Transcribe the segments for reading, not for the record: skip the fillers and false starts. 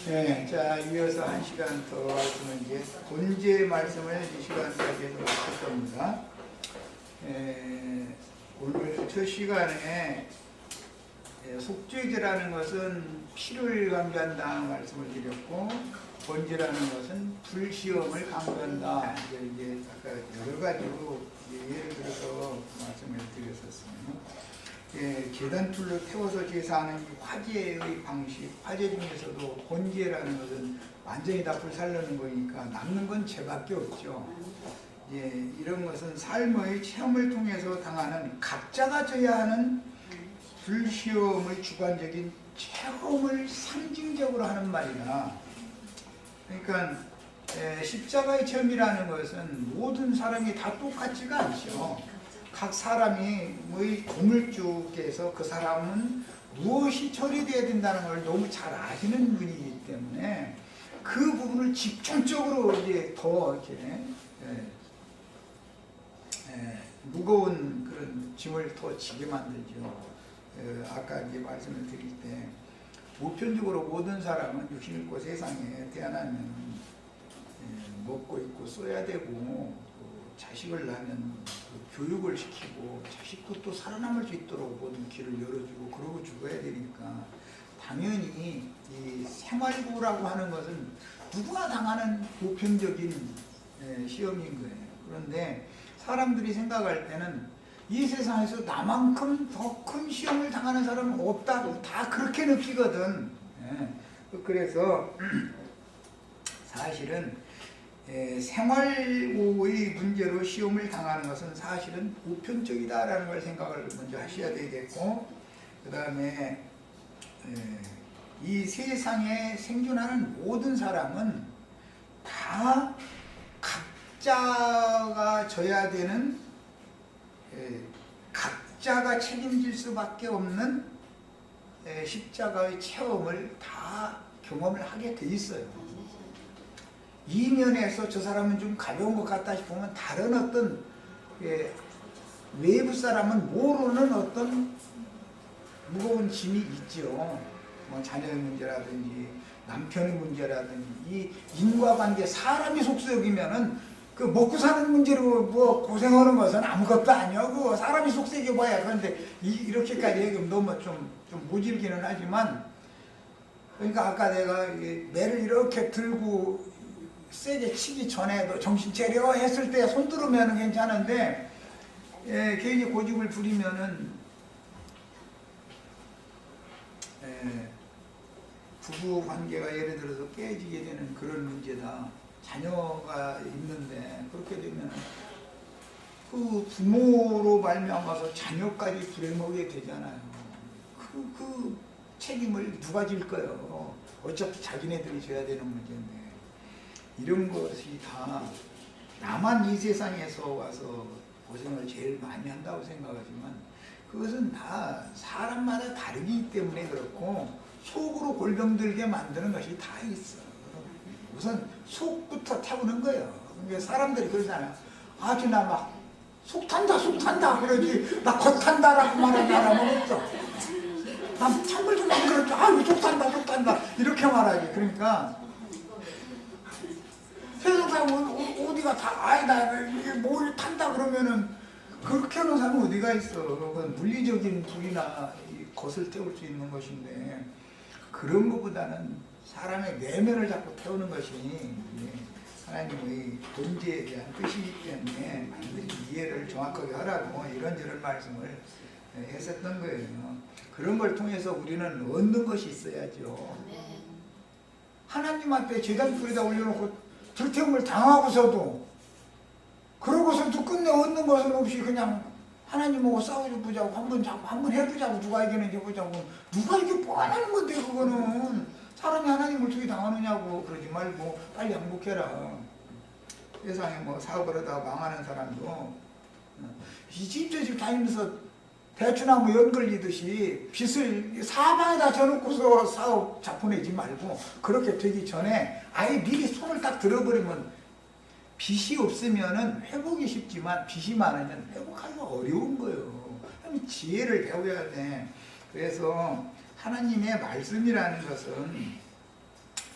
네, 자, 이어서 한 시간 더 말씀을 이제 본제 말씀을 이 시간까지 해서 마칠 겁니다. 오늘 첫 시간에 속죄제라는 것은 피를 강조한다 말씀을 드렸고, 본제라는 것은 불시험을 강조한다. 이제 아까 여러 가지로 예를 들어서 말씀을 드렸었습니다. 계단불로 태워서 제사하는 화제의 방식, 화제 중에서도 본제라는 것은 완전히 다 불살르는 거니까 남는 건 죄밖에 없죠. 이런 것은 삶의 체험을 통해서 당하는 각자가 져야 하는 불시험의 주관적인 체험을 상징적으로 하는 말이다. 그러니까 십자가의 체험이라는 것은 모든 사람이 다 똑같지가 않죠. 각 사람이 고물주께서 그 사람은 무엇이 처리되어야 된다는 걸 너무 잘 아시는 분이기 때문에 그 부분을 집중적으로 이제 더 이렇게 무거운 그런 짐을 더 지게 만들죠. 아까 이제 말씀을 드릴 때 보편적으로 모든 사람은 육신을 입고 세상에 태어나면 먹고 입고 써야 되고 자식을 낳으면 교육을 시키고 자식도 또 살아남을 수 있도록 모든 길을 열어주고 그러고 죽어야 되니까 당연히 이 생활고라고 하는 것은 누구나 당하는 보편적인 시험인 거예요. 그런데 사람들이 생각할 때는 이 세상에서 나만큼 더 큰 시험을 당하는 사람은 없다고 다 그렇게 느끼거든. 그래서 사실은 생활고의 문제로 시험을 당하는 것은 사실은 보편적이다라는 걸 생각을 먼저 하셔야 되겠고, 그 다음에 이 세상에 생존하는 모든 사람은 다 각자가 져야 되는, 각자가 책임질 수밖에 없는 십자가의 체험을 다 경험을 하게 돼 있어요. 이 면에서 저 사람은 좀 가벼운 것 같다 싶으면 다른 어떤 외부 사람은 모르는 어떤 무거운 짐이 있죠. 뭐 자녀의 문제라든지 남편의 문제라든지 이 인과관계 사람이 속썩이면은 그 먹고 사는 문제로 뭐 고생하는 것은 아무것도 아니고 사람이 속썩여 봐야. 그런데 이렇게까지 얘기하면 너무 좀 모질기는 하지만, 그러니까 아까 내가 매를 이렇게 들고 세게 치기 전에도 정신 차려 했을 때 손 들으면 괜찮은데 괜히 고집을 부리면은 부부 관계가 예를 들어서 깨지게 되는 그런 문제다. 자녀가 있는데 그렇게 되면 그 부모로 말미암아서 자녀까지 부려먹게 되잖아요. 그 책임을 누가 질 거예요? 어차피 자기네들이 져야 되는 문제인데. 이런 것이 다 나만 이 세상에서 와서 고생을 제일 많이 한다고 생각하지만 그것은 다 사람마다 다르기 때문에 그렇고 속으로 골병들게 만드는 것이 다 있어. 우선 속부터 태우는 거예요. 그러니까 사람들이 그러잖아요. 아주 나 막 속 탄다 그러지 나 겉 탄다라고 말하는 사람은 없어. 난 참을 좀 안 그렇죠. 아유 속 탄다 이렇게 말하지. 그러니까 세상 사람 어디가 나 이게 뭘 탄다 그러면은 그렇게 하는 사람은 어디가 있어. 그건 물리적인 불이나 것을 태울 수 있는 것인데 그런 것보다는 사람의 내면을 자꾸 태우는 것이 하나님의 본제에 대한 뜻이기 때문에 반드시 이해를 정확하게 하라고 이런저런 말씀을 했었던 거예요. 그런 걸 통해서 우리는 얻는 것이 있어야죠. 하나님 앞에 제단불에다 올려놓고 불태움을 당하고서도 그러고서도 끝내 얻는 것은 없이 그냥 하나님하고 싸워보자고 한번 해보자고 누가 이기는지 보자고 누가 이게 뻔한 건데 그거는 사람이 하나님을 어떻게 당하느냐고 그러지 말고 빨리 항복해라. 세상에 뭐 사업을 하다가 망하는 사람도 이 집 저 집 다니면서 대추나무 연 걸리듯이 빚을 사방에다 져놓고서 사업 자포내지 말고 그렇게 되기 전에 아예 미리 손을 딱 들어버리면 빚이 없으면은 회복이 쉽지만 빚이 많으면 회복하기가 어려운 거예요. 지혜를 배워야 돼. 그래서 하나님의 말씀이라는 것은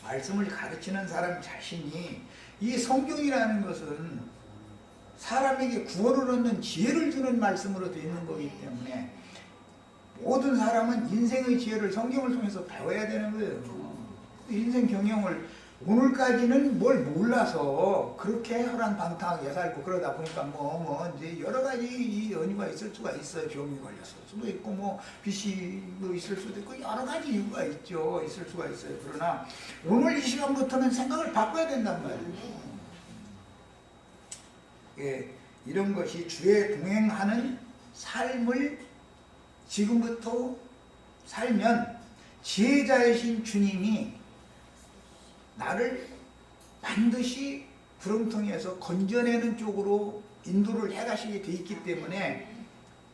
말씀을 가르치는 사람 자신이 이 성경이라는 것은 사람에게 구원을 얻는 지혜를 주는 말씀으로 되어 있는 거기 때문에 모든 사람은 인생의 지혜를 성경을 통해서 배워야 되는 거예요. 인생 경영을 오늘까지는 뭘 몰라서 그렇게 혈안방탕하게 살고 그러다 보니까 이제 여러 가지 이 연유가 있을 수가 있어요. 병이 걸렸을 수도 있고 빚이 있을 수도 있고 여러 가지 이유가 있죠. 있을 수가 있어요. 그러나 오늘 이 시간부터는 생각을 바꿔야 된단 말이에요. 예, 이런 것이 주에 동행하는 삶을 지금부터 살면 지혜자이신 주님이 나를 반드시 구렁텅이에서 건져내는 쪽으로 인도를 해가시게 돼 있기 때문에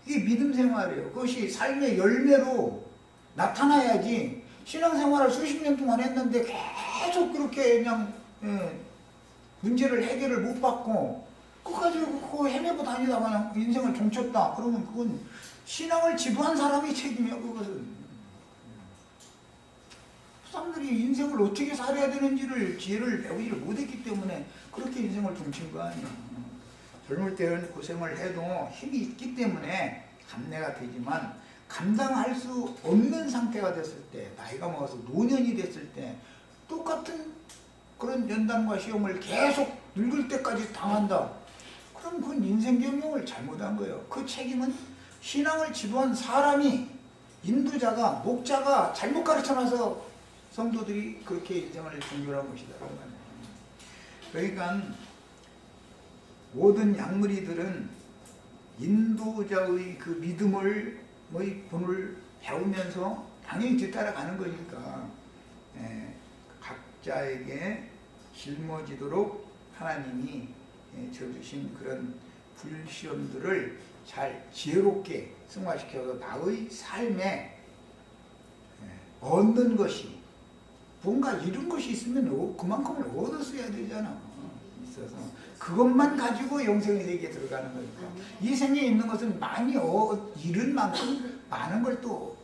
이게 믿음 생활이에요. 그것이 삶의 열매로 나타나야지 신앙생활을 수십 년 동안 했는데 계속 그렇게 그냥 문제를 해결을 못 받고 끝까지 그거 헤매고 다니다가 그냥 인생을 종쳤다. 그러면 그건 신앙을 지도한 사람의 책임이야. 그것은 사람들이 인생을 어떻게 살아야 되는지를 지혜를 배우지를 못했기 때문에 그렇게 인생을 종친 거 아니야. 젊을 때는 고생을 해도 힘이 있기 때문에 감내가 되지만 감당할 수 없는 상태가 됐을 때, 나이가 먹어서 노년이 됐을 때 똑같은 그런 연단과 시험을 계속 늙을 때까지 당한다. 그럼 그건 인생 경영을 잘못한 거예요. 그 책임은 신앙을 지도한 사람이, 인도자가, 목자가 잘못 가르쳐놔서 성도들이 그렇게 인생을 종결한 것이다. 그러니까 모든 양무리들은 인도자의 그 믿음을 본을 배우면서 당연히 뒤따라가는 거니까 각자에게 짊어지도록 하나님이 줘주신 그런 불시험들을 잘 지혜롭게 승화시켜서 나의 삶에 얻는 것이 뭔가 이런 것이 있으면 그만큼을 얻었어야 되잖아. 있어서 그것만 가지고 영생의 세계에 들어가는 거니까 이 생에 있는 것은 많이 잃은 만큼 많은 걸 또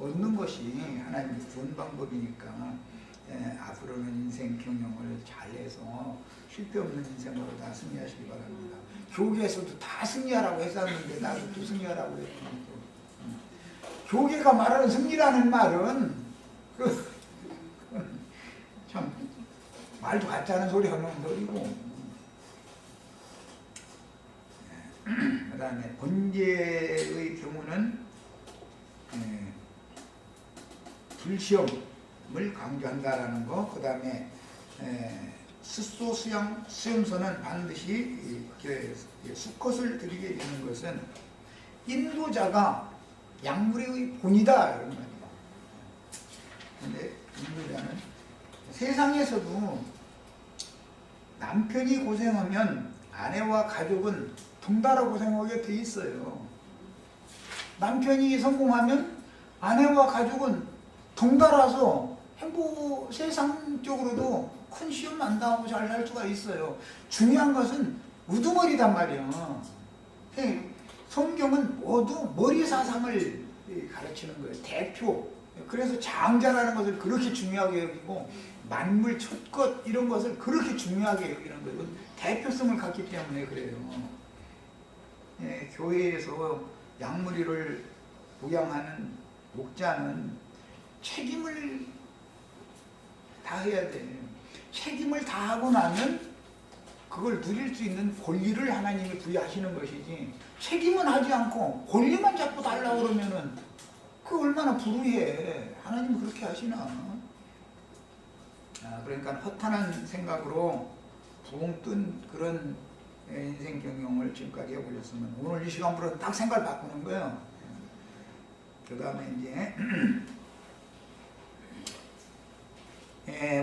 얻는 것이 하나님의 좋은 방법이니까 앞으로는 인생 경영을 잘해서 실패 없는 인생으로 다 승리하시기 바랍니다. 교계에서도 다 승리하라고 했었는데 나도 또 승리하라고 했더니 교계가 말하는 승리라는 말은 참 말도 같지 않은 소리 하는 소리고 그 다음에 번제의 경우는 불시험을 강조한다라는 거, 그 다음에 스소 수염소는 반드시 수컷을 드리게 되는 것은 인도자가 양무리의 본이다 이런 말이에요. 근데 인도자는 세상에서도 남편이 고생하면 아내와 가족은 덩달아 고생하게 돼 있어요. 남편이 성공하면 아내와 가족은 덩달아서 세상적으로도 큰 시험 안 당하고 잘 살 수가 있어요. 중요한 것은 우두머리단 말이야. 성경은 모두 머리 사상을 가르치는 거예요. 대표. 그래서 장자라는 것을 그렇게 중요하게 여기고 만물 첫것 이런 것을 그렇게 중요하게 여기는 거예요. 대표성을 갖기 때문에 그래요. 교회에서 양무리를 부양하는 목자는 책임을 다해야 돼. 책임을 다하고 나면 그걸 누릴 수 있는 권리를 하나님이 부여하시는 것이지, 책임은 하지 않고 권리만 자꾸 달라고 그러면은 그 얼마나 불우해. 하나님은 그렇게 하시나. 그러니까 허탄한 생각으로 붕 뜬 그런 인생 경영을 지금까지 해보셨으면 오늘 이 시간부터는 딱 생각을 바꾸는 거예요. 그 다음에 이제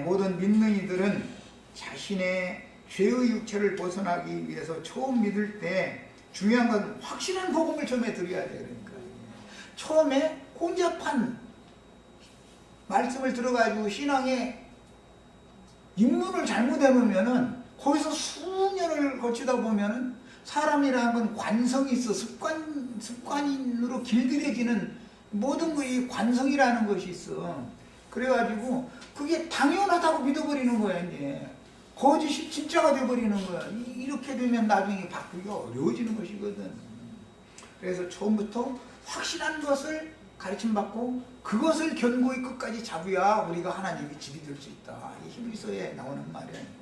모든 믿는 이들은 자신의 죄의 육체를 벗어나기 위해서 처음 믿을 때 중요한 건 확실한 복음을 처음에 드려야 돼요. 그러니까 처음에 혼잡한 말씀을 들어가지고 신앙에 입문을 잘못해놓으면은 거기서 수년을 거치다 보면은 사람이라는 건 관성이 있어. 습관으로 길들여지는 모든 이 관성이라는 것이 있어. 그래가지고 그게 당연하다고 믿어버리는 거야. 이제 거짓이 진짜가 돼버리는 거야. 이렇게 되면 나중에 바꾸기가 어려워지는 것이거든. 그래서 처음부터 확실한 것을 가르침받고 그것을 견고히 끝까지 잡아야 우리가 하나님이 집이 될 수 있다. 이 히브리서에 나오는 말이에요.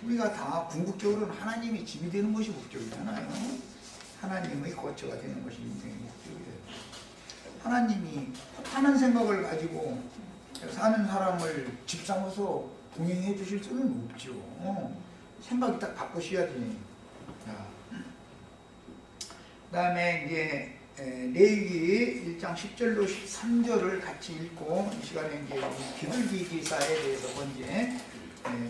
우리가 다 궁극적으로는 하나님이 집이 되는 것이 목적이잖아요. 하나님의 거처가 되는 것이 인생의 목적이에요. 하나님이 하는 생각을 가지고 사는 사람을 집 삼아서 동행해 주실 수는 없죠. 생각이 딱 바꾸셔야지. 그 다음에 이제 레위기 1장 10절로 13절을 같이 읽고 이 시간에 이제 비둘기 기사에 대해서 먼저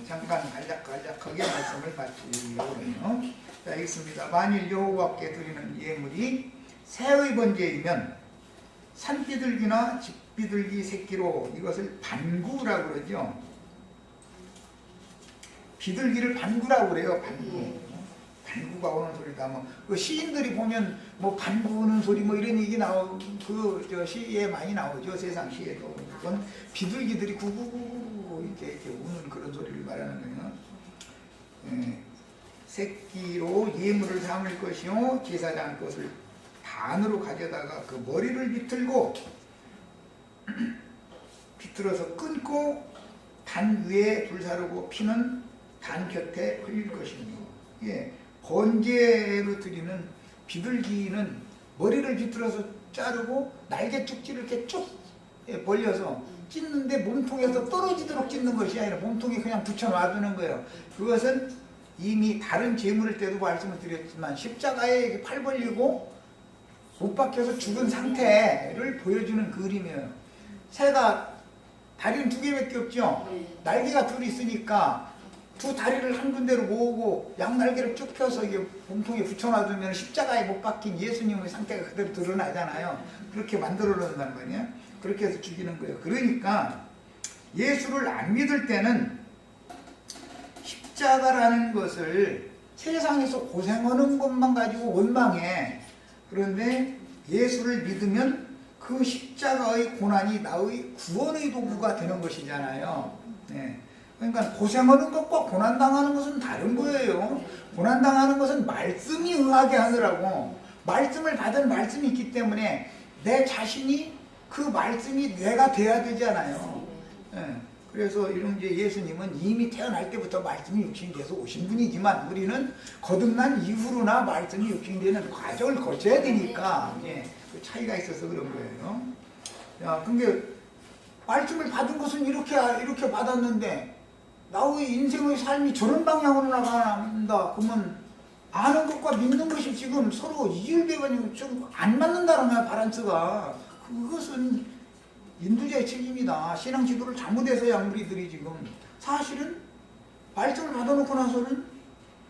잠깐 간략하게 말씀을 마치려고 해요. 자, 읽습니다. 만일 여호와께 드리는 예물이 새의 번제이면 산비둘기나 집비둘기 새끼로 이것을 반구라고 그러죠. 비둘기를 반구라고 그래요. 반구. 반구가 오는 소리다. 그 시인들이 보면 반구는 소리 이런 얘기 저 시에 많이 나오죠. 세상 시에도. 그건 비둘기들이 구구구구 이렇게 우는 그런 소리를 말하는 거예요. 새끼로 예물을 삼을 것이요 제사장 것을 단으로 가져다가 그 머리를 비틀어서 끊고 단 위에 불사르고 피는 단 곁에 흘릴 것입니다. 번제로 드리는 비둘기는 머리를 비틀어서 자르고 날개 쪽지를 이렇게 쭉 벌려서 찢는데 몸통에서 떨어지도록 찢는 것이 아니라 몸통에 그냥 붙여놔두는 거예요. 그것은 이미 다른 제물일 때도 말씀을 드렸지만 십자가에 팔 벌리고 못 박혀서 죽은 상태를 보여주는 그림이에요. 새가 다리는 2개밖에 없죠. 날개가 둘 있으니까 두 다리를 한 군데로 모으고 양날개를 쭉 펴서 이게 몸통에 붙여놔두면 십자가에 못 박힌 예수님의 상태가 그대로 드러나잖아요. 그렇게 만들어 놓는다는 거예요. 그렇게 해서 죽이는 거예요. 그러니까 예수를 안 믿을 때는 십자가라는 것을 세상에서 고생하는 것만 가지고 원망해. 그런데 예수를 믿으면 그 십자가의 고난이 나의 구원의 도구가 되는 것이잖아요. 그러니까 고생하는 것과 고난당하는 것은 다른 거예요. 고난당하는 것은 말씀이 응하게 하느라고. 말씀을 받은 말씀이 있기 때문에 내 자신이 그 말씀이 내가 돼야 되잖아요. 그래서 이런 이제 예수님은 이미 태어날 때부터 말씀이 육신이 돼서 오신 분이지만 우리는 거듭난 이후로나 말씀이 육신이 되는 과정을 거쳐야 되니까 그 차이가 있어서 그런 거예요. 근데 말씀을 받은 것은 이렇게 받았는데 나의 인생의 삶이 저런 방향으로 나간다. 그러면 아는 것과 믿는 것이 지금 서로 이율배반이고 좀 안 맞는다는 거야, 바란스가. 그것은 인도자의 책임이다. 신앙 지도를 잘못해서야 우리들이 지금 사실은 말씀을 받아놓고 나서는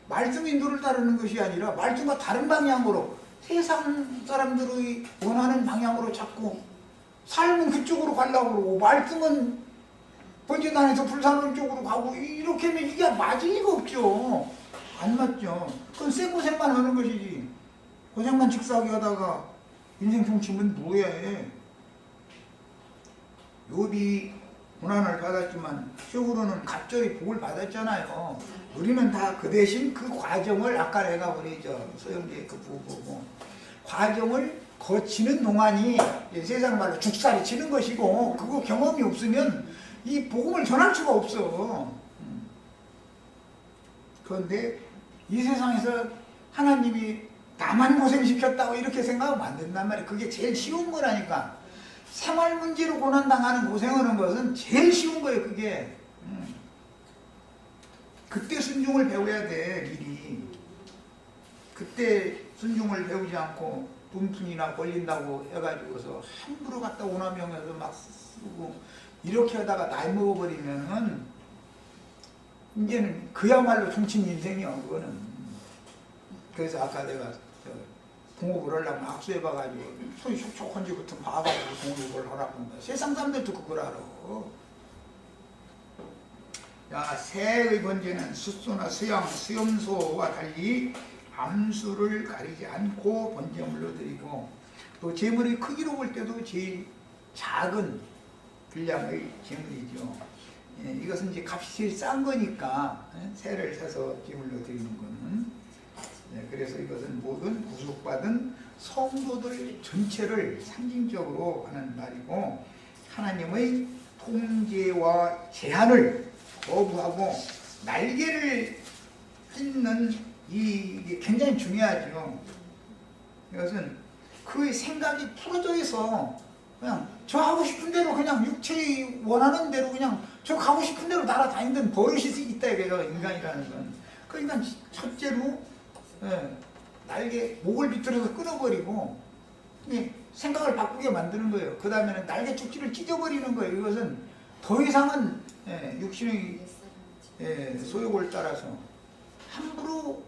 말씀 인도를 따르는 것이 아니라 말씀과 다른 방향으로 세상 사람들의 원하는 방향으로 자꾸 삶은 그쪽으로 가려고 그러고 말씀은 번제단에서 불사르는 쪽으로 가고 이렇게 하면 이게 맞을 리가 없죠. 안 맞죠. 그건 쌩고생만 하는 것이지. 고생만 직사하게 하다가 인생 종치면 뭐해. 욥이 고난을 받았지만 최후로는 갑절이 복을 받았잖아요. 우리는 다 그 대신 그 과정을 아까 내가 보내죠. 소영기의 그 부부고 과정을 거치는 동안이 세상 말로 죽살이 치는 것이고 그거 경험이 없으면 이 복음을 전할 수가 없어. 그런데 이 세상에서 하나님이 나만 고생시켰다고 이렇게 생각하면 안 된단 말이야. 그게 제일 쉬운 거라니까. 생활 문제로 고난당하는 고생하는 것은 제일 쉬운 거예요. 그게. 그때 순종을 배워야 돼. 미리. 그때 순종을 배우지 않고 분푼이나 걸린다고 해가지고서 함부로 갖다 오남용해서 막 쓰고 이렇게 하다가 나이 먹어버리면은 이제는 그야말로 종친 인생이야. 그거는. 그래서 아까 내가 공업을 하려면 악수해봐가지고 손이 촉촉한지 같은 봐가지고 공업을 하라고 한 거야. 세상 사람들도 그걸 알아. 야, 새의 번제는 숫소나 수양, 수염소와 달리 암수를 가리지 않고 번제물로 드리고 또 제물의 크기로 볼 때도 제일 작은 분량의 제물이죠. 예, 이것은 이제 값이 제일 싼 거니까 새를 사서 제물로 드리는 거는. 예, 그래서 이것은 모든 구속받은 성도들 전체를 상징적으로 하는 말이고, 하나님의 통제와 제한을 거부하고 날개를 찢는 이게 굉장히 중요하죠. 이것은 그 생각이 풀어져 있어. 그냥 저 하고 싶은 대로 그냥 육체의 원하는 대로 그냥 저 가고 싶은 대로 날아다니는 버릇이 있다 이거예요. 인간이라는 건. 그러니까 첫째로 날개 목을 비틀어서 끊어버리고 생각을 바꾸게 만드는 거예요. 그 다음에는 날개 쪽지를 찢어버리는 거예요. 이것은 더 이상은 육신의 소욕을 따라서 함부로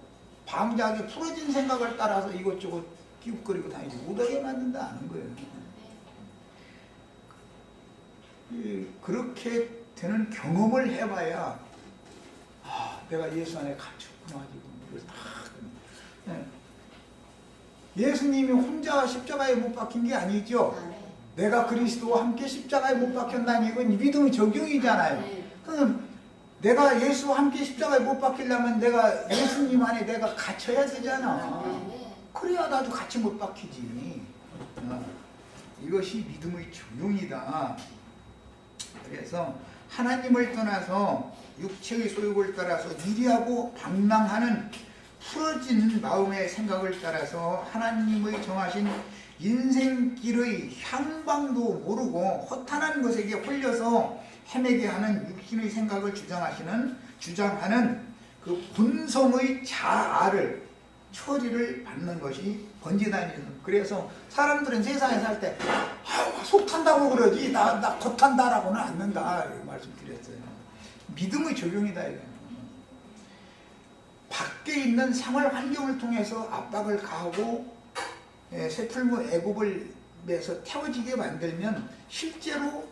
방자하게 풀어진 생각을 따라서 이것저것 기웃거리고 다니지 못하게 만든다는 거예요. 그렇게 되는 경험을 해봐야 내가 예수 안에 갇혔구나. 예수님이 혼자 십자가에 못 박힌 게 아니죠. 내가 그리스도와 함께 십자가에 못 박혔다니 이건 믿음의 적용이잖아요. 그럼 내가 예수와 함께 십자가에 못 박히려면 내가 예수님 안에 내가 갇혀야 되잖아. 그래야 나도 같이 못 박히지. 이것이 믿음의 적용이다. 그래서 하나님을 떠나서 육체의 소욕을 따라서 미리하고 방랑하는 풀어진 마음의 생각을 따라서 하나님의 정하신 인생길의 향방도 모르고 허탄한 것에게 홀려서 헤매게 하는 육신의 생각을 주장하는 그 본성의 자아를 처리를 받는 것이 번제단이에요. 그래서 사람들은 세상에 살 때 속 탄다고 그러지 나 겉탄다라고는 않는다 이렇게 말씀드렸어요. 믿음의 적용이다 이거예요. 밖에 있는 생활 환경을 통해서 압박을 가하고 쇠풀무 애굽을 내서 태워지게 만들면 실제로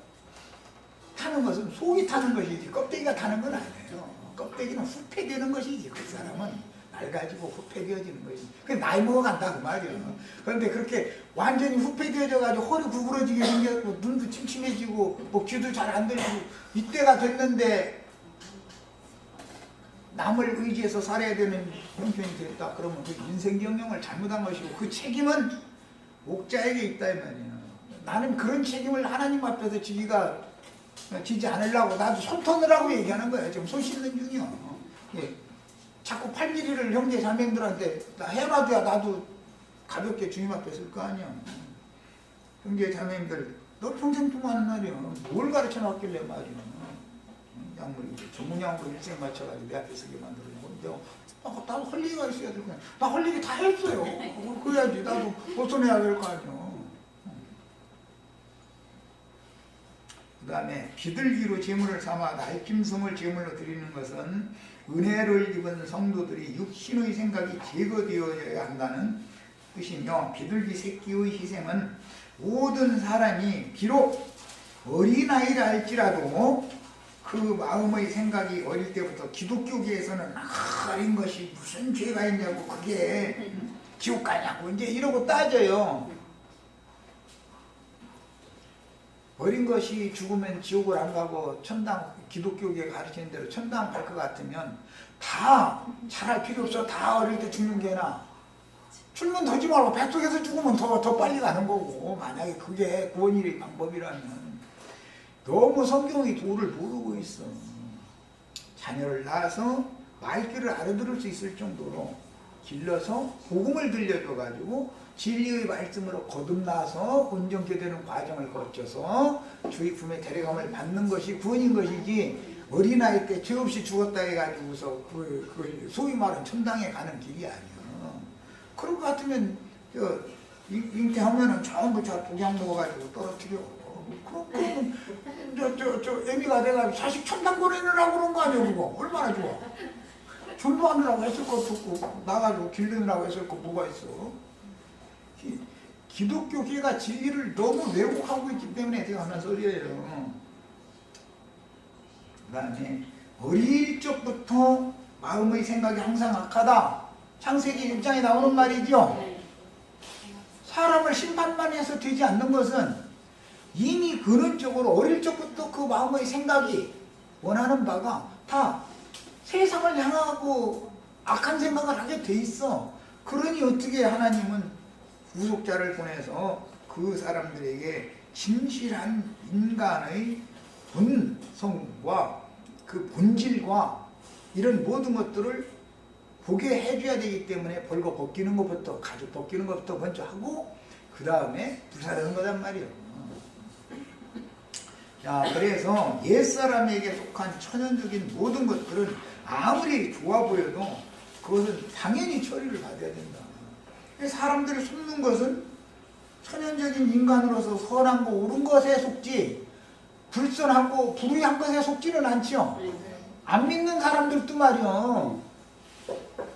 타는 것은 속이 타는 것이지 껍데기가 타는 건 아니에요. 껍데기는 후패되는 것이지. 그 사람은 날 가지고 후패되어지는 것이지. 그게 나이 먹어간다 그 말이에요. 그런데 그렇게 완전히 후패되어져가지고 허리 구부러지게 생겼고 눈도 침침해지고 뭐 귀도 잘 안 들리고 이때가 됐는데 남을 의지해서 살아야 되는 형편이 됐다. 그러면 그 인생 경영을 잘못한 것이고 그 책임은 목자에게 있다 이 말이에요. 나는 그런 책임을 하나님 앞에서 지지 않으려고 나도 손 터느라고 얘기하는 거예요. 지금 손 씻는 중이요. 예. 자꾸 팔미리를 형제 자매들한테 나 해놔도야 나도 가볍게 주님 앞에 쓸 거 아니야. 형제 자매들 너 평생 동안 말이야. 뭘 가르쳐 놨길래 말이야. 약물이 전문약으로 일생 맞춰가지고 내 앞에 서게 만들어주고 나도 할 얘기가 있어야 될 거야. 나 할 얘기 다 했어요. 그래야지 나도 벗어내야 될 거 아니야. 그 다음에 비둘기로 제물을 삼아 날짐승을 제물로 드리는 것은 은혜를 입은 성도들이 육신의 생각이 제거되어야 한다는 뜻이며, 비둘기 새끼의 희생은 모든 사람이 비록 어린아이라 할지라도 그 마음의 생각이 어릴 때부터 기독교계에서는 어린 것이 무슨 죄가 있냐고 그게 지옥 가냐고 이제 이러고 따져요. 어린 것이 죽으면 지옥을 안 가고 천당, 기독교계 가르치는 대로 천당 갈 것 같으면 다 잘할 필요 없어. 다 어릴 때 죽는 게 나아. 출면 더지 말고 뱃속에서 죽으면 더 빨리 가는 거고, 만약에 그게 구원의 방법이라면. 너무 성경의 도를 모르고 있어. 자녀를 낳아서 말귀를 알아들을 수 있을 정도로 길러서 복음을 들려줘가지고 진리의 말씀으로 거듭나서 온전케 되는 과정을 거쳐서 주의 품에 데려감을 받는 것이 구원인 것이지, 어린아이 때 죄 없이 죽었다 해가지고서 그 소위 말하는 천당에 가는 길이 아니야. 그런 것 같으면 잉태하면은 전부 저 독약 먹어가지고 떨어뜨려. 그러면 저 애미가 돼가지고 자식 천당 보내느라고 그런 거 아니야 그거. 얼마나 좋아. 전도하느라고 했을 것도 없고 나가지고 길르느라고 했을 거 뭐가 있어. 기독교계가 진리를 너무 왜곡하고 있기 때문에 제가 하는 소리예요. 그 다음에 어릴 적부터 마음의 생각이 항상 악하다. 창세기 6장에 나오는 말이죠. 사람을 심판만 해서 되지 않는 것은 이미 근원적으로 어릴 적부터 그 마음의 생각이 원하는 바가 다 세상을 향하고 악한 생각을 하게 돼 있어. 그러니 어떻게 하나님은 구속자를 보내서 그 사람들에게 진실한 인간의 본성과 그 본질과 이런 모든 것들을 보게 해줘야 되기 때문에 벌거 벗기는 것부터, 가죽 벗기는 것부터 먼저 하고 그 다음에 불사르는 거단 말이에요. 자, 그래서 옛사람에게 속한 천연적인 모든 것들은 아무리 좋아 보여도 그것은 당연히 처리를 받아야 된다. 사람들이 속는 것은 천연적인 인간으로서 선한 거 옳은 것에 속지 불선하고 불의한 것에 속지는 않지요. 안 믿는 사람들도 말이요,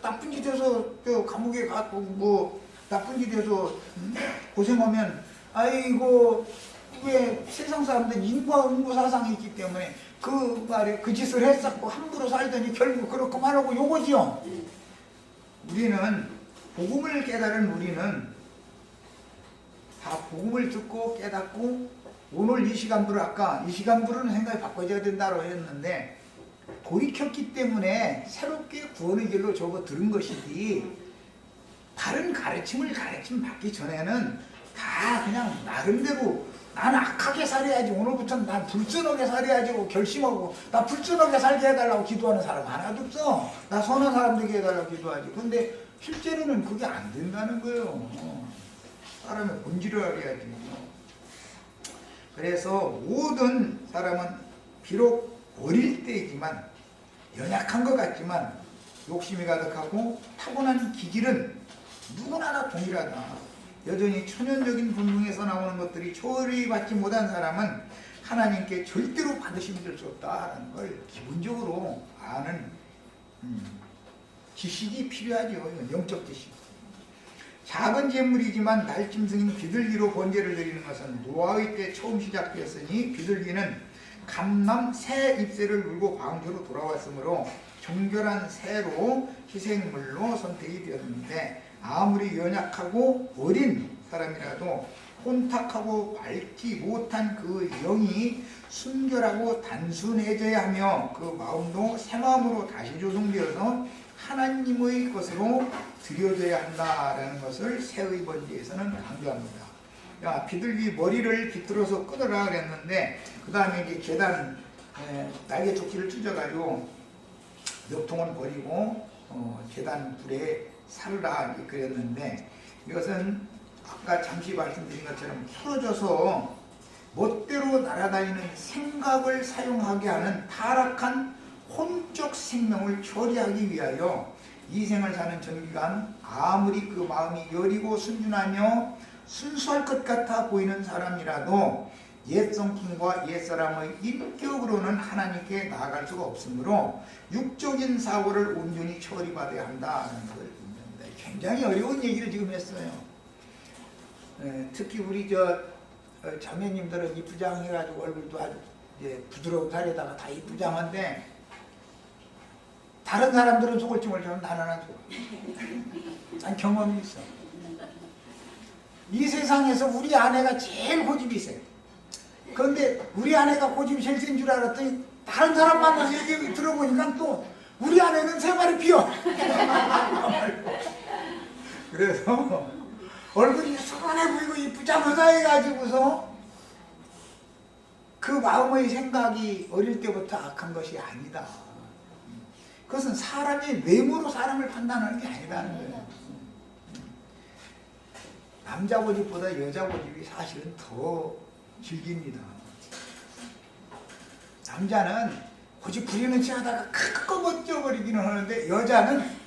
나쁜 짓해서 감옥에 가고 뭐 나쁜 짓해서 고생하면 아이고 왜 세상 사람들은 인과응보 사상이 있기 때문에 그 말에 그 짓을 했었고 함부로 살더니 결국 그렇게 말하고 요거지요. 우리는 복음을 깨달은 우리는 다 복음을 듣고 깨닫고 오늘 이 시간부로 아까 이 시간부로는 생각이 바꿔져야 된다고 했는데 돌이켰기 때문에 새롭게 구원의 길로 저거 들은 것이지 바른 가르침 받기 전에는 다 그냥 나름대로 난 악하게 살아야지, 오늘부터는 난 불순하게 살아야지 고 결심하고 나 불순하게 살게 해달라고 기도하는 사람 하나도 없어. 나 선한 사람 되게 해달라고 기도하지. 근데 실제로는 그게 안 된다는 거예요. 사람의 본질을 알아야지. 그래서 모든 사람은 비록 어릴 때이지만 연약한 것 같지만 욕심이 가득하고 타고난 기질은 누구나 다 동일하다. 여전히 천연적인 본능에서 나오는 것들이 처리받지 못한 사람은 하나님께 절대로 받으시면 될 수 없다라는 걸 기본적으로 아는 지식이 필요하죠. 영적 지식. 작은 재물이지만 날짐승인 비둘기로 번제를 드리는 것은 노아의 때 처음 시작되었으니 비둘기는 감남 새 잎새를 물고 광주로 돌아왔으므로 정결한 새로 희생물로 선택이 되었는데 아무리 연약하고 어린 사람이라도 혼탁하고 밝지 못한 그 영이 순결하고 단순해져야 하며 그 마음도 새 마음으로 다시 조성되어서 하나님의 것으로 드려져야 한다라는 것을 새의 번제에서는 강조합니다. 야, 비둘기 머리를 비틀어서 끊으라 그랬는데 그 다음에 이제 계단 날개 조끼를 찢어가지고 몇 통은 버리고 계단 불에 살라 그랬는데 이것은 아까 잠시 말씀드린 것처럼 풀어져서 멋대로 날아다니는 생각을 사용하게 하는 타락한 혼적 생명을 처리하기 위하여 이 생을 사는 전기간 아무리 그 마음이 여리고 순진하며 순수할 것 같아 보이는 사람이라도 옛 성품과 옛사람의 인격으로는 하나님께 나아갈 수가 없으므로 육적인 사고를 온전히 처리받아야 한다는 걸 입니다. 굉장히 어려운 얘기를 지금 했어요. 특히 우리 자매님들은 이쁘장해가지고 얼굴도 아주 부드러운 살에다가 다 이쁘장한데 다른 사람들은 속을지 모르지만 나는 안 속아. 난 경험이 있어. 이 세상에서 우리 아내가 제일 고집이 세요. 그런데 우리 아내가 고집이 제일 센 줄 알았더니 다른 사람 만나서 얘기 들어보니까 또 우리 아내는 세 발이 피어. 그래서 얼굴이 선해 보이고 이쁘장하다 해가지고서 그 마음의 생각이 어릴 때부터 악한 것이 아니다. 그것은 사람의 외모로 사람을 판단하는 게 아니라는 거예요. 남자 고집보다 여자 고집이 사실은 더 즐깁니다. 남자는 고집 부리는 체 하다가 크고 멋져버리기는 하는데 여자는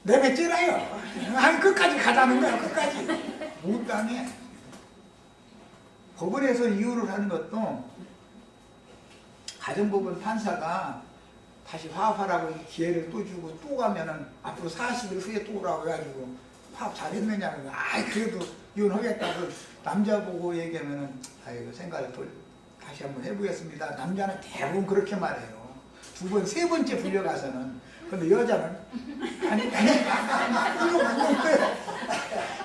내뱉잖아요. 아니 끝까지 가자는 거야. 끝까지 못 당해. 법원에서 이유를 하는 것도 가정법원 판사가 다시 화합하라고 기회를 또 주고 또 가면은 앞으로 40일 후에 또 오라고 해가지고 화합 잘했느냐고. 아이 그래도 이혼하겠다고 남자 보고 얘기하면은 아이고 생각을 다시 한번 해보겠습니다. 남자는 대부분 그렇게 말해요. 두 번, 세 번째 불려가서는. 근데 여자는 아니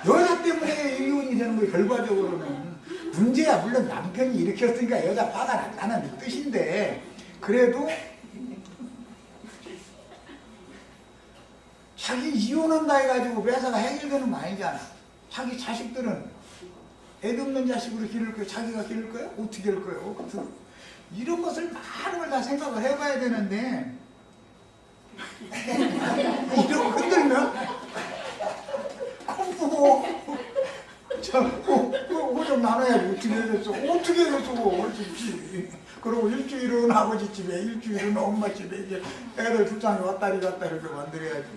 여자 때문에 이혼이 되는 거예요. 결과적으로는 문제야. 물론 남편이 일으켰으니까 여자 화가 난다는 뜻인데, 그래도 자기 이혼한다 해가지고 매사가 해결되는 거 아니잖아. 자기 자식들은 애도 없는 자식으로 기를 거예요? 자기가 기를 거예요? 어떻게 기를 거예요? 이런 것을 많은 걸 다 생각을 해봐야 되는데, 이런 흔들면 콩푸고 좀 나눠야지. 어떻게 해줬어? 어떻게 해줬어? 집지. 그리고 일주일은 아버지 집에, 일주일은 엄마 집에, 이제 애들 출장에 왔다리 갔다 이렇게 만들어야지.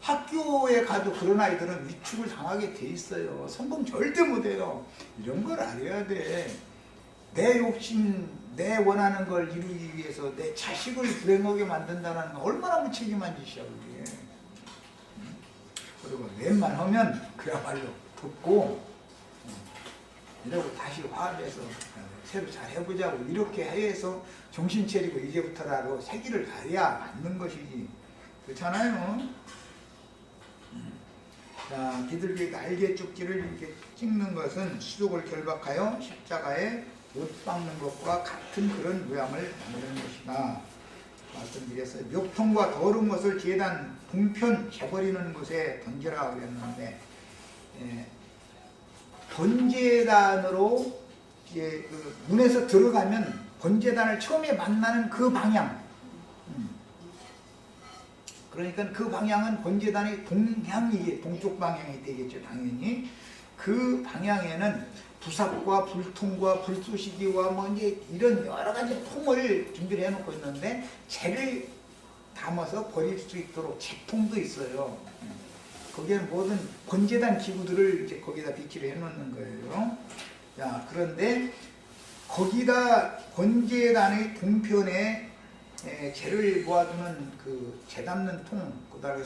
학교에 가도 그런 아이들은 위축을 당하게 돼 있어요. 성공 절대 못해요. 이런 걸 알아야 돼. 내 욕심, 내 원하는 걸 이루기 위해서 내 자식을 불행하게 만든다는 건 얼마나 무책임한 짓이야, 그게. 그리고 웬만하면 그야말로 듣고, 이러고 다시 화합해서 새로 잘 해보자고 이렇게 해서 정신 차리고 이제부터라도 새기를 가려야 맞는 것이지. 그렇잖아요. 자, 비둘기 날개 쪽지를 이렇게 찍는 것은 수족을 결박하여 십자가에 못 박는 것과 같은 그런 모양을 만드는 것이다 말씀드렸어요. 묘통과 더러운 것을 제단 동편 재버리는 곳에 던지라 그랬는데, 번제단으로 이제 그 문에서 들어가면 번제단을 처음에 만나는 그 방향, 그러니까 그 방향은 번제단의 동향이, 동쪽 방향이 되겠죠, 당연히. 그 방향에는 부삽과 불통과 불쏘시기와 뭐 이제 이런 여러 가지 통을 준비를 해놓고 있는데, 재를 담아서 버릴 수 있도록 재통도 있어요. 거기에는 모든 번제단 기구들을 이제 거기다 비치를 해놓는 거예요. 자, 그런데 거기다 번제단의 동편에 재를 모아두는 그 재 담는 통, 그다음에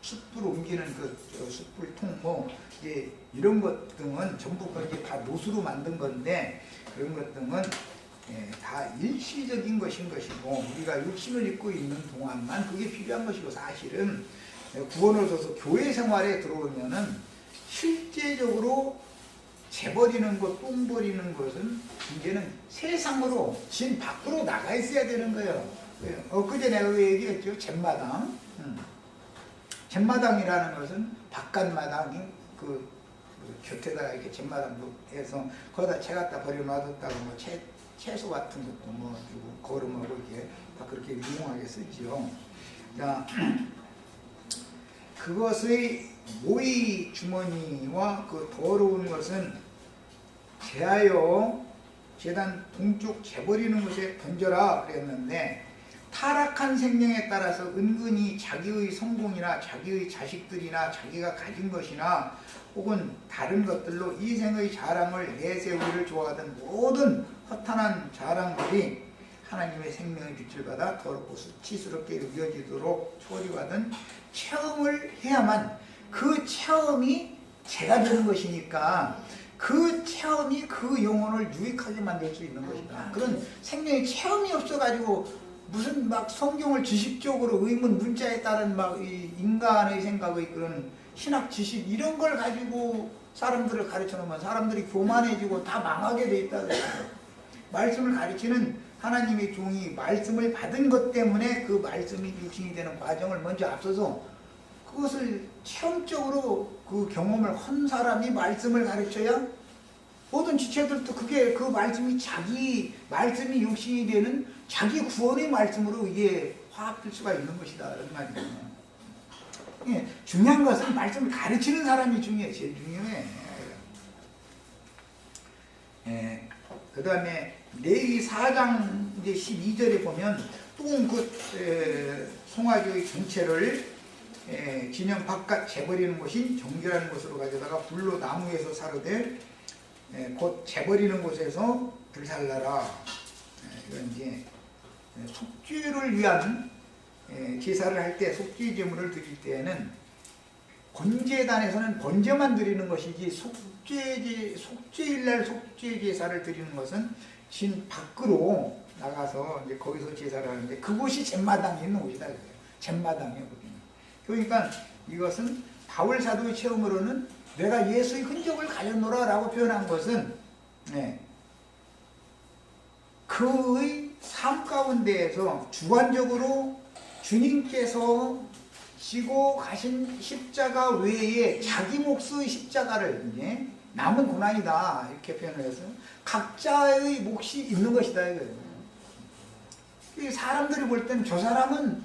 숯불 옮기는 그 숯불 통, 뭐 이제 이런 것 등은 전부 이제 다 노수로 만든 건데, 그런 것 등은 다 일시적인 것인 것이고, 우리가 육신을 입고 있는 동안만 그게 필요한 것이고, 사실은 구원을 얻어서 교회 생활에 들어오면은 실제적으로 재버리는 것, 똥 버리는 것은 이제는 세상으로, 진 밖으로 나가 있어야 되는 거예요. 엊그제 내가 얘기했죠. 잿마당. 잿마당이라는 것은 바깥마당이 그 곁에다가 이렇게 잿마당도 해서 거기다 채 갖다 버려놔뒀다가 뭐 채소 같은 것도 뭐 주고 거름하고 이게 다 그렇게 유용하게 쓰지요. 자, 그것의 모이 주머니와 그 더러운 것은 제하여 제단 동쪽 재버리는 곳에 던져라 그랬는데, 타락한 생명에 따라서 은근히 자기의 성공이나 자기의 자식들이나 자기가 가진 것이나 혹은 다른 것들로 이생의 자랑을 내세우기를 좋아하던 모든 허탄한 자랑들이 하나님의 생명의 빛을 받아 더럽고 수치스럽게 여겨지도록 처리받은 체험을 해야만, 그 체험이 죄가 되는 것이니까 그 체험이 그 영혼을 유익하게 만들 수 있는 것이다. 그런 생명의 체험이 없어가지고 무슨 막 성경을 지식적으로 의문 문자에 따른 막 이 인간의 생각의 그런 신학 지식 이런 걸 가지고 사람들을 가르쳐 놓으면 사람들이 교만해지고 다 망하게 돼 있다. 말씀을 가르치는 하나님의 종이 말씀을 받은 것 때문에 그 말씀이 육신이 되는 과정을 먼저 앞서서 그것을 체험적으로 그 경험을 한 사람이 말씀을 가르쳐야 모든 지체들도 그게 그 말씀이 자기 말씀이 육신이 되는 자기 구원의 말씀으로 이게 화합될 수가 있는 것이다 이런 말이에요. 예, 중요한 것은 말씀을 가르치는 사람이 중요해. 제일 중요해. 예, 그 다음에 레위 4장 이제 12절에 보면 또 그 송아지의 전체를 진영 바깥 재버리는 곳인 정결한 곳으로 가져다가 불로 나무에서 사르되 곧 재버리는 곳에서 불살라라. 이건 이제 속죄를 위한 제사를 할 때 속죄 제물을 드릴 때에는 번제단에서는 번제만 드리는 것이지 속죄일날 속죄 제사를 드리는 것은 진 밖으로 나가서 이제 거기서 제사를 하는데 그곳이 잿마당에 있는 곳이다 그래요. 잿마당이에요. 그러니까 이것은 바울 사도의 체험으로는 내가 예수의 흔적을 가졌노라 라고 표현한 것은 네. 그의 삶 가운데에서 주관적으로 주님께서 지고 가신 십자가 외에 자기 몫의 십자가를 이제 남은 고난이다 이렇게 표현을 해서 각자의 몫이 있는 것이다 이거예요. 사람들이 볼 때는 저 사람은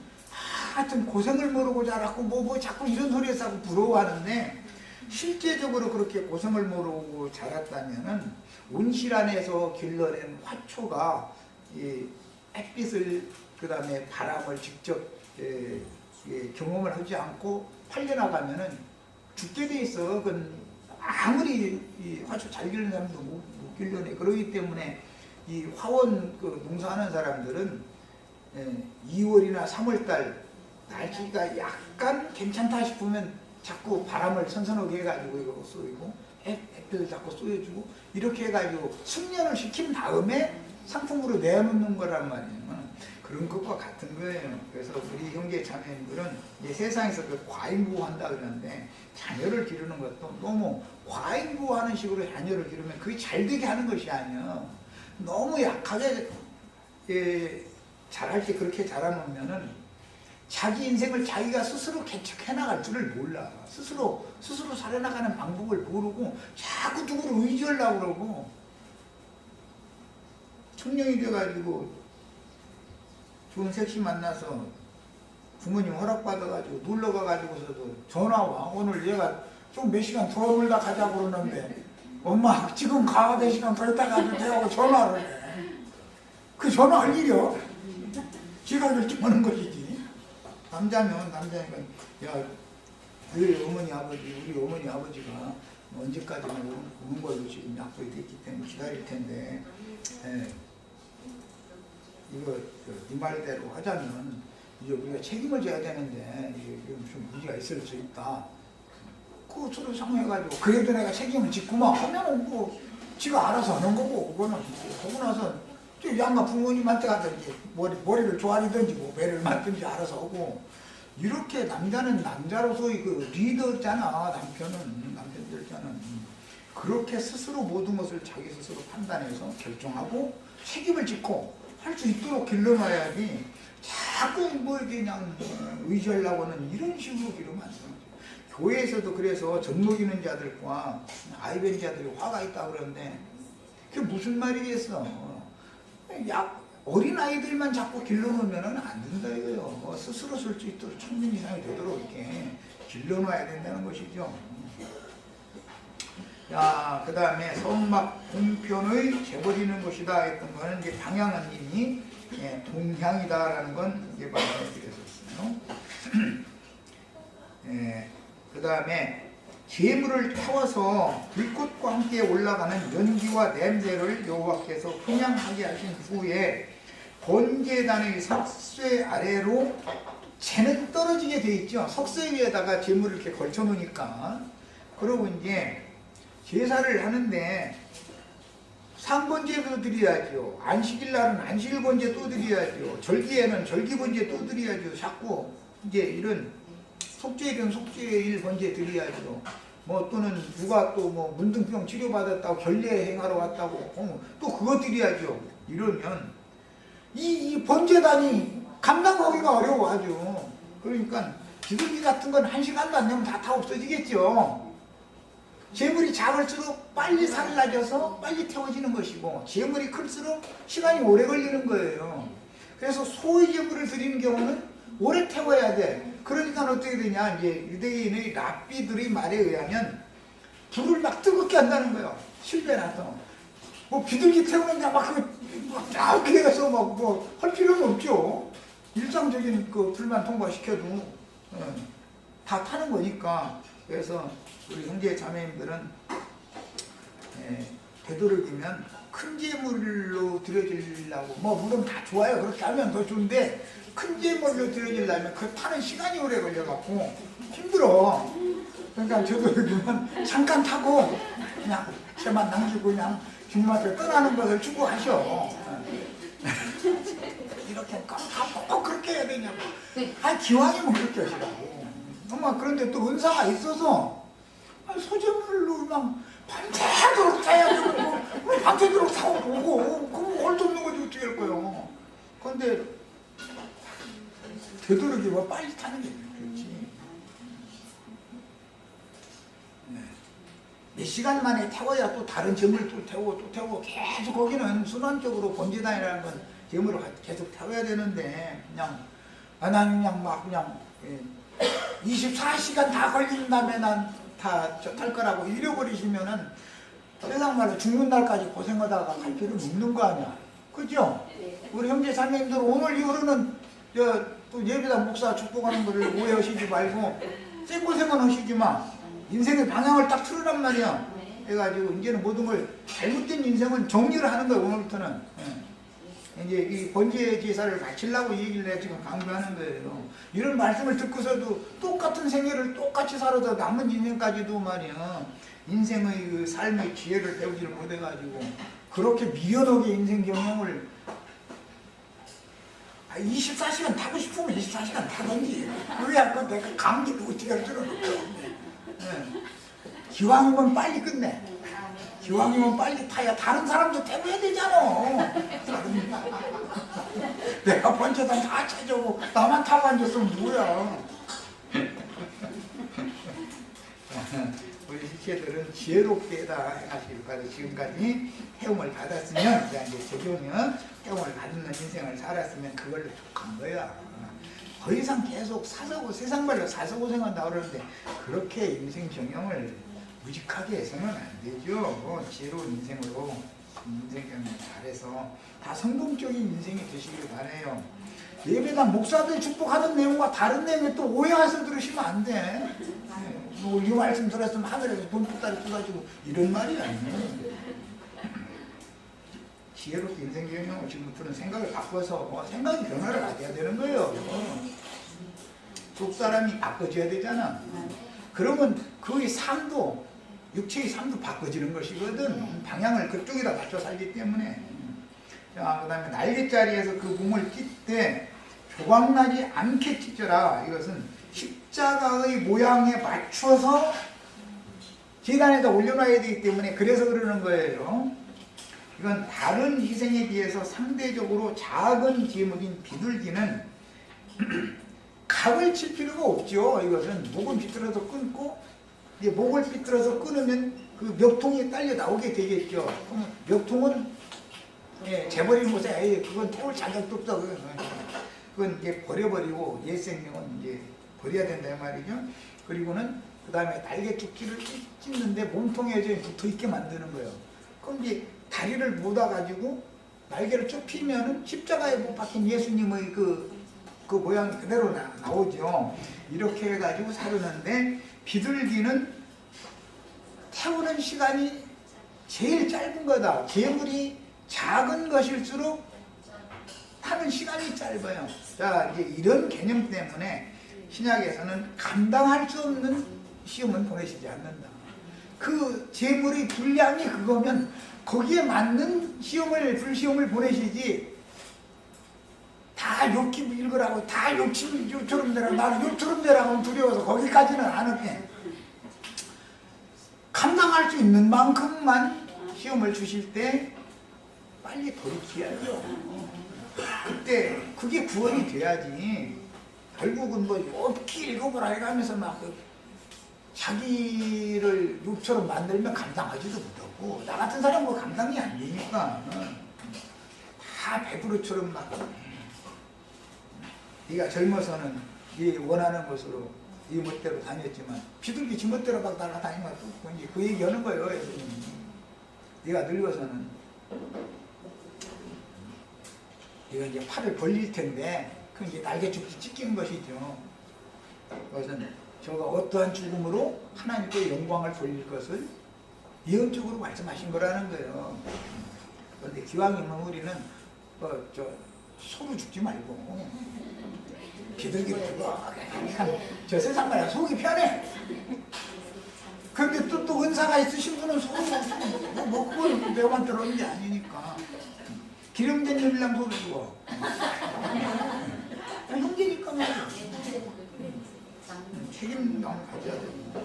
하여튼 고생을 모르고 자랐고 뭐 자꾸 이런 소리에서 자꾸 부러워하는데 실제적으로 그렇게 고생을 모르고 자랐다면은 온실 안에서 길러낸 화초가 이 햇빛을 그 다음에 바람을 직접 경험을 하지 않고 팔려나가면은 죽게 돼 있어. 그건 아무리 이 화초 잘 기르는 사람도 못 길러내. 그러기 때문에 이 화원 그 농사하는 사람들은 2월이나 3월달 날씨가 약간 괜찮다 싶으면 자꾸 바람을 선선하게 해가지고 이거 쏘이고 햇빛을 자꾸 쏘여주고 이렇게 해가지고 숙련을 시킨 다음에 상품으로 내놓는 거란 말이에요. 그런 것과 같은 거예요. 그래서 우리 형제 자매님들은 이제 세상에서 그 과잉구한다 그러는데 자녀를 기르는 것도 너무 과잉구하는 식으로 자녀를 기르면 그게 잘 되게 하는 것이 아니야. 너무 약하게 자랄 때 그렇게 자라놓으면은 자기 인생을 자기가 스스로 개척해 나갈 줄을 몰라. 스스로 살아나가는 방법을 모르고 자꾸 누구를 의지하려고 그러고 청년이 돼가지고 좋은 섹시 만나서 부모님 허락받아가지고 놀러가가지고서도 전화와. 오늘 얘가 좀 몇 시간 더 놀다 가자고 그러는데 엄마 지금 가 몇 시간 더 있다 가도 돼하고 전화를 해. 그 전화할 일이요? 지가 결정하는 것이지. 남자니까 야 우리 어머니 아버지가 언제까지나 오는 걸로 지금 약속이 됐기 때문에 기다릴 텐데 이거 네 말대로 하자면 이제 우리가 책임을 져야 되는데 이게 좀 문제가 있을 수 있다. 그거 서로 상의해가지고 그래도 내가 책임을 짓구만 하면은 뭐 지가 알아서 하는 거고 그거는 그러고 나서 양가 부모님한테 가든지 머리를 조아리든지 뭐 배를 맞든지 알아서 하고 이렇게 남자는 남자로서의 그 리더잖아. 남편들잖아. 그렇게 스스로 모든 것을 자기 스스로 판단해서 결정하고 책임을 짓고 할 수 있도록 길러놔야지 자꾸 뭐 그냥 의지하려고는 이런 식으로 기르면 안 되는 거죠. 교회에서도 그래서 젖먹이는 자들과 아이벤 자들이 화가 있다 그러는데 그게 무슨 말이겠어. 어린 아이들만 자꾸 길러놓으면 안 된다 이거요. 스스로 쓸 수 있도록 청년 이상이 되도록 이렇게 길러놔야 된다는 것이죠. 자, 그 다음에 성막 동편의 재버리는 것이다 했던 거는 이제 방향은님이 동향이다라는 건 이제 말씀해 드렸었어요. 그 다음에 재물을 태워서 불꽃과 함께 올라가는 연기와 냄새를 여호와께서 흥향하게 하신 후에 번제단의 석쇠 아래로 재는 떨어지게 돼 있죠. 석쇠 위에다가 재물을 이렇게 걸쳐 놓으니까. 그러고 이제 제사를 하는데 상번제도 드려야죠. 안식일 날은 안식일 번제 또 드려야죠. 절기에는 절기 번제 또 드려야죠. 자꾸 이제 이런 속죄일은 속죄일 번제 드려야죠. 뭐 또는 누가 또 뭐 문둥병 치료받았다고 결례 행하러 왔다고 또 그거 드려야죠. 이러면 이 번제단이 감당하기가 어려워하죠. 그러니까 기둥기 같은 건 1시간도 안 되면 다 없어지겠죠. 재물이 작을수록 빨리 살라져서 빨리 태워지는 것이고 재물이 클수록 시간이 오래 걸리는 거예요. 그래서 소의 재물을 드리는 경우는 오래 태워야 돼. 그러니까 어떻게 되냐, 이제 유대인의 랍비들의 말에 의하면 불을 막 뜨겁게 한다는 거예요. 실배나서 뭐 비둘기 태우는데 막 그렇게 해서 막 뭐 할 필요는 없죠. 일상적인 그 불만 통과시켜도 다 타는 거니까. 그래서 우리 형제 자매님들은 되도록이면 큰 재물로 드려지려고 뭐 물론 다 좋아요. 그렇게 하면 더 좋은데 큰 재물로 드려지려면 그 타는 시간이 오래 걸려갖고 힘들어. 그러니까 저도 그러면 잠깐 타고 그냥 채만 남기고 그냥 주님한테 떠나는 것을 추구하셔. 이렇게 꼭 그렇게 해야 되냐고. 아니 기왕이면 그렇게 하시라고. 엄마 그런데 또 은사가 있어서 소재물로 막 밤새도록 타야 되고 밤새도록 사고 보고 그럼 홀도 없는 거지 어떻게 할 거예요. 그런데 되도록이면 빨리 타는 게 그렇지. 네. 몇 시간 만에 태워야 또 다른 재물을 또 태우고 계속 거기는 순환적으로 번제단이라는 건 재물을 계속 태워야 되는데 그냥 나는 그냥 막 그냥 24시간 다 걸린다면 난 다 탈 거라고 잃어버리시면은 세상 말로 죽는 날까지 고생하다가 갈 필요는 없는 거 아니야. 그죠? 우리 형제 자매님들 오늘 이후로는 또 예배당 목사 축복하는 거를 오해하시지 말고 생고생은 하시지만 인생의 방향을 딱 틀으란 말이야. 그래가지고 이제는 모든 걸 잘못된 인생은 정리를 하는 거야. 오늘부터는 이제 이 번제 제사를 바치려고 얘기를 내가 지금 강조하는 거예요. 이런 말씀을 듣고서도 똑같은 생애를 똑같이 살아서 남은 인생까지도 말이야 인생의 그 삶의 지혜를 배우지를 못해가지고 그렇게 미련하게 인생 경영을 24시간 타고 싶으면 24시간 타든지 그래야 그 내가 감기도 어떻게 할 줄은 없죠. 기왕이면 빨리 끝내. 기왕이면 빨리 타야 다른 사람도 태워야 되잖아. 내가 번째단 다 찾아오고 나만 타고 앉았으면 뭐야. 우리 실체들은 지혜롭게 다 해가시길 바라. 지금까지 해움을 받았으면 이제 적용은 해움을 받는 인생을 살았으면 그걸로 족한 거야. 더 이상 계속 세상 말로 사서고생한다 그러는데 그렇게 인생 경영을 무직하게 해서는 안 되죠. 지혜로운 인생으로 인생 경영 잘해서 다 성공적인 인생이 되시길 바라요. 예배당 목사들 축복하는 내용과 다른 내용에 또 오해해서 들으시면 안 돼. 이 말씀 들었으면 하늘에서 돈보따리 쏟아지고 이런 말이 아니에요. 지혜롭게 인생 경영을 지금부터는 생각을 바꿔서 생각이 변화를 가져야 되는 거예요. 속 사람이 바꿔줘야 되잖아. 그러면 그의 삶도 육체의 삶도 바꿔지는 것이거든. 방향을 그쪽에다 맞춰 살기 때문에. 자, 그 다음에 날개자리에서 그 몸을 찢 때 조각나지 않게 찢어라. 이것은 십자가의 모양에 맞춰서 제단에다 올려놔야 되기 때문에 그래서 그러는 거예요. 이건 다른 희생에 비해서 상대적으로 작은 제물인 비둘기는 각을 칠 필요가 없죠. 이것은 목은 비틀어서 끊고 이제 목을 비틀어서 끊으면 그 멱통이 딸려 나오게 되겠죠. 그럼 멱통은 재버린 곳에 그건 태울 자격도 없다. 그건 이제 버려버리고 옛 생명은 이제 버려야 된다 말이죠. 그리고는 그 다음에 날개 쫓기를 찢는데 몸통에 붙어 있게 만드는 거예요. 그럼 이제 다리를 모아가지고 날개를 쭉 피면은 십자가에 못 박힌 예수님의 그 모양이 그대로 나오죠. 이렇게 해가지고 사르는데 비둘기는 태우는 시간이 제일 짧은 거다. 재물이 작은 것일수록 타는 시간이 짧아요. 자, 이제 이런 개념 때문에 신약에서는 감당할 수 없는 시험은 보내시지 않는다. 그 재물의 분량이 그거면 거기에 맞는 불시험을 보내시지 다 욕심 읽으라고 다 욕처럼 되라고 나는 욕처럼 되라고 두려워서 거기까지는 안 해. 감당할 수 있는 만큼만 시험을 주실 때 빨리 돌이켜야죠. 그때 그게 구원이 돼야지. 결국은 뭐 어떻게 읽어보라 해가면서 막 자기를 욕처럼 만들면 감당하지도 못하고 나 같은 사람은 뭐 감당이 안 되니까 다 배부르처럼 막 네가 젊어서는 네 원하는 곳으로 네 멋대로 다녔지만 비둘기 지 멋대로 막 날아다니면 또 이제 그 얘기하는 거예요. 네가 늙어서는 네가 이제 팔을 벌릴 텐데 그 이제 날개죽기 찢기는 것이죠. 그것은 저가 어떠한 죽음으로 하나님께 영광을 돌릴 것을 예언적으로 말씀하신 거라는 거예요. 그런데 기왕이면 우리는 소로 죽지 말고 비둘기를 죽어. 저 세상 말이야 속이 편해. 그런데 또 은사가 있으신 분은 소로 죽고 뭐 그걸 내만 들어오는 게 아니니까 기름진 일랑 소로 죽어. 형제니까 말이야. 책임감을 가져야 됩니다.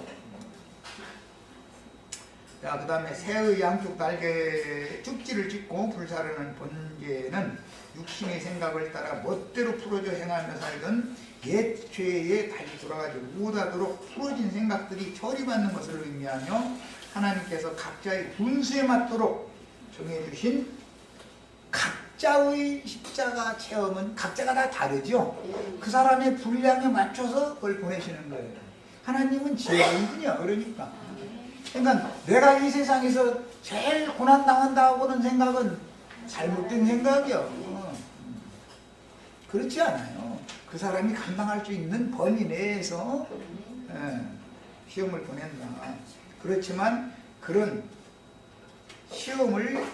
자, 그 다음에 새의 양쪽 날개 쭉지를 찢고 불사르는 번제는 육신의 생각을 따라 멋대로 풀어져 행하며 살던 옛 죄에 다시 돌아가지 못하도록 풀어진 생각들이 처리받는 것을 의미하며 하나님께서 각자의 분수에 맞도록 정해주신 각자의 십자가 체험은 각자가 다 다르죠. 그 사람의 분량에 맞춰서 그걸 보내시는 거예요. 하나님은 지혜이군요. 그러니까 내가 이 세상에서 제일 고난당한다고는 생각은 잘못된 생각이요. 그렇지 않아요. 그 사람이 감당할 수 있는 범위 내에서 시험을 보낸다. 그렇지만 그런 시험을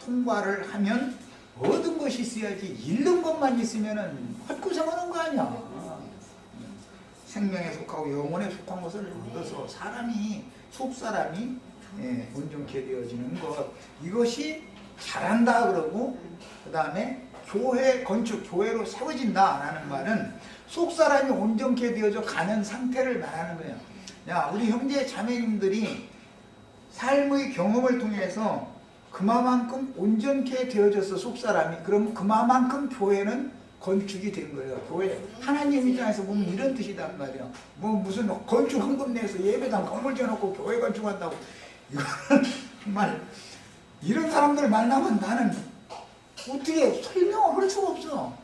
통과를 하면 모든 것이 있어야지 잃는 것만 있으면 헛고생하는 거 아니야. 생명에 속하고 영혼에 속한 것을 얻어서 속사람이 온전케 되어지는 것, 이것이 잘한다 그러고, 그 다음에 교회 건축, 교회로 세워진다라는 말은 속사람이 온전케 되어져 가는 상태를 말하는 거예요. 야, 우리 형제 자매님들이 삶의 경험을 통해서 그만큼 온전케 되어져서 속사람이, 그럼 그만큼 교회는 건축이 된 거예요. 교회. 하나님 입장에서 보면 이런 뜻이단 말이에요. 무슨 건축 헌금 내서 예배당 건물 지어놓고 교회 건축한다고. 이거는 정말 이런 사람들 만나면 나는 어떻게 설명을 할 수가 없어.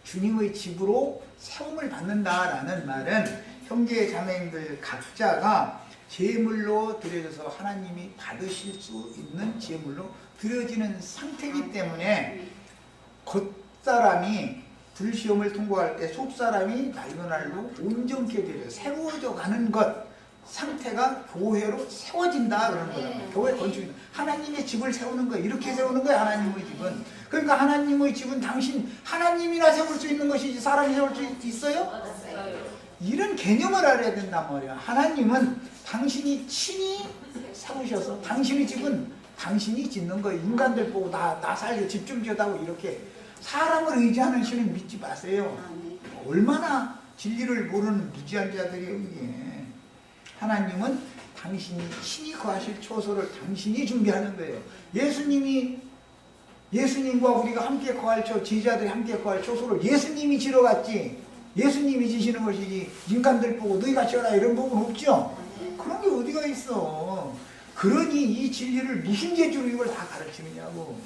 주님의 집으로 세움을 받는다라는 말은 형제 자매님들 각자가 제물로 드려져서 하나님이 받으실 수 있는 제물로 드려지는 상태이기 때문에 겉사람이 불시험을 통과할 때 속사람이 날로 날로 온전케 되려 세워져 가는 것, 상태가 교회로 세워진다 그러는 거예요. 교회 건축이 하나님의 집을 세우는 거예요. 이렇게 세우는 거예요. 하나님의 집은. 그러니까 하나님의 집은 당신 하나님이나 세울 수 있는 것이지 사람이 세울 수 있어요? 이런 개념을 알아야 된단 말이야. 하나님은 당신이 친히 세우셔서 당신의 집은 당신이 짓는 거예요. 인간들 보고 나 살려 집 좀 지어다고 이렇게 사람을 의지하는 신은 믿지 마세요. 얼마나 진리를 모르는 무지한 자들이에요 이게. 하나님은 당신이 친히 거하실 초소를 당신이 준비하는 거예요. 예수님과 우리가 함께 거할 제자들이 함께 거할 초소를 예수님이 지러 갔지. 예수님이 지시는 것이지 인간들 보고 너희가 지어라 이런 부분 없죠? 그런 게 어디가 있어. 그러니 이 진리를 무슨 재주로 이걸 다 가르치느냐고.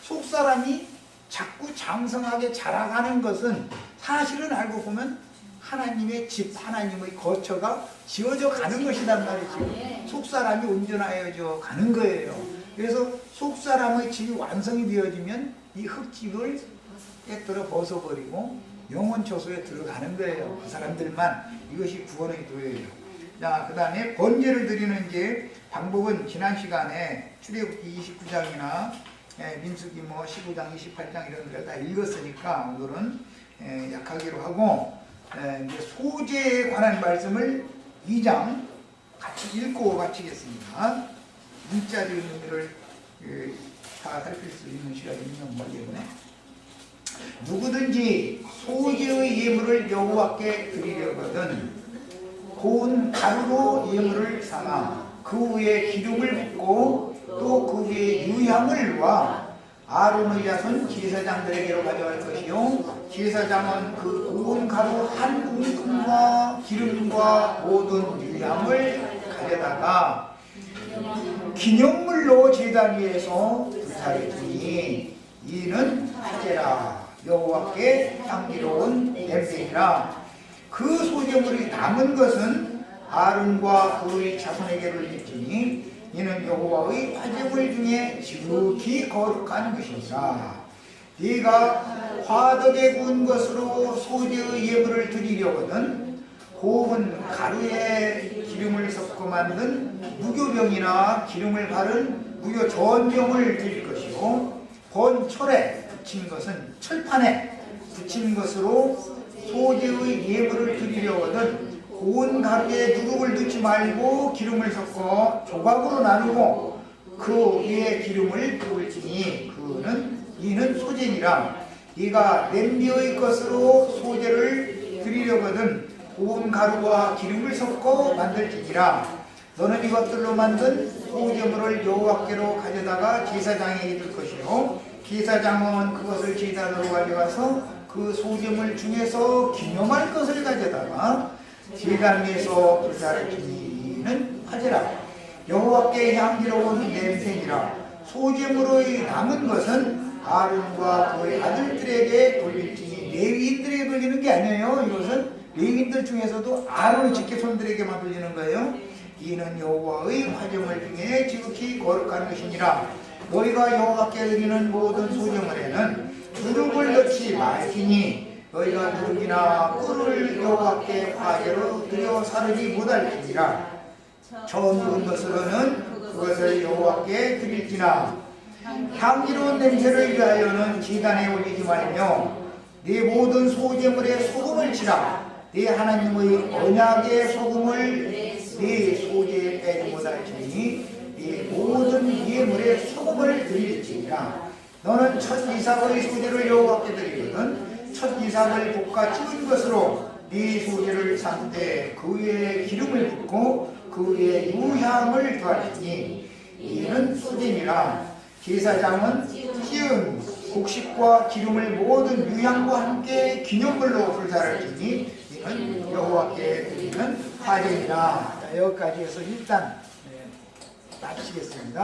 속사람이 자꾸 장성하게 자라가는 것은 사실은 알고 보면 하나님의 집, 하나님의 거처가 지어져 가는 것이란 말이지. 속사람이 온전하여져 가는 거예요. 그래서 속사람의 집이 완성이 되어지면 이 흙집을 깨뜨려 벗어버리고 영혼 초소에 들어가는 거예요. 그 사람들만. 이것이 구원의 도예요. 자, 그 다음에 번제를 드리는 이제 방법은 지난 시간에 출애굽기 29장이나 민수기 15장, 28장 이런 데를 다 읽었으니까 오늘은 약하기로 하고 이제 소제에 관한 말씀을 2장 같이 읽고 마치겠습니다. 문자리 의미를 다 살필 수 있는 시간이 있는 모르겠네. 누구든지 소제의 예물을 여호와께 드리려거든 고운 가루로 예물을 삼아 그 위에 기름을 붓고 또 그 위에 유향을 놓아 아론의 자손 제사장들에게로 가져갈 것이요 제사장은 그 고운 가루 한 움큼과 기름과 모든 유향을 가져다가 기념물로 제단 위에서 불사를 두니 이는 화제라 여호와께 향기로운 냄새니라. 그 소제물이 남은 것은 아론과 그의 자손에게로 일지니 이는 여호와의 화제물 중에 지극히 거룩한 것이니라. 네가 화덕에 구운 것으로 소제의 예물을 드리려거든 고운 가루에 기름을 섞어 만든 무교병이나 기름을 바른 무교전병을 드릴 것이고 번철에 붙인 것은 철판에 붙인 것으로 소제의 예물을 드리려거든 고운 가루에 누룩을 넣지 말고 기름을 섞어 조각으로 나누고 그 위에 기름을 부을지니 이는 소제니라. 네가 냄비의 것으로 소제를 드리려거든 고운 가루와 기름을 섞어 만들지니라. 너는 이것들로 만든 소제물을 여호와께로 가져다가 제사장에게 줄 것이요 제사장은 그것을 제단으로 가져가서 그 소제물 중에서 기념할 것을 가져다가 제단 위에서 불사를 지니는 하지라. 여호와께 향기로운 냄새니라. 소제물의 남은 것은 아론과 그의 아들들에게 돌릴지니 레위인들에게 돌리는 게 아니에요. 이것은 레위인들 중에서도 아론의 직계손들에게만 돌리는 거예요. 이는 여호와의 화제물 중에 지극히 거룩한 것이니라. 너희가 여호와께 드리는 모든 소제물에는 누룩을 넣지 말지니 너희가 누룩이나 꿀을 여호와께 화제로 드려 사르지 못할지니라. 처음 익은 것으로는 그것을 여호와께 드릴지나 향기로운 냄새를 위하여는 제단에 올리지 말며 네 모든 소제물에 소금을 치라. 네 하나님의 언약의 소금을 네 소제에 빼지 못할지니 네 모든 예물에 소금을 드릴지니라. 너는 첫 이삭의 소제를 여호와께 드리거든 첫 이삭을 볶아 찍은 것으로 네 소제를 삶되 그 위에 기름을 붓고 그 위에 유향을 더할지니 이는 소제니라. 제사장은 찌은 곡식과 기름을 모든 유향과 함께 기념물로 불사를 지니 이는 여호와께 드리는 화제니라. 여기까지 해서 일단 마치겠습니다.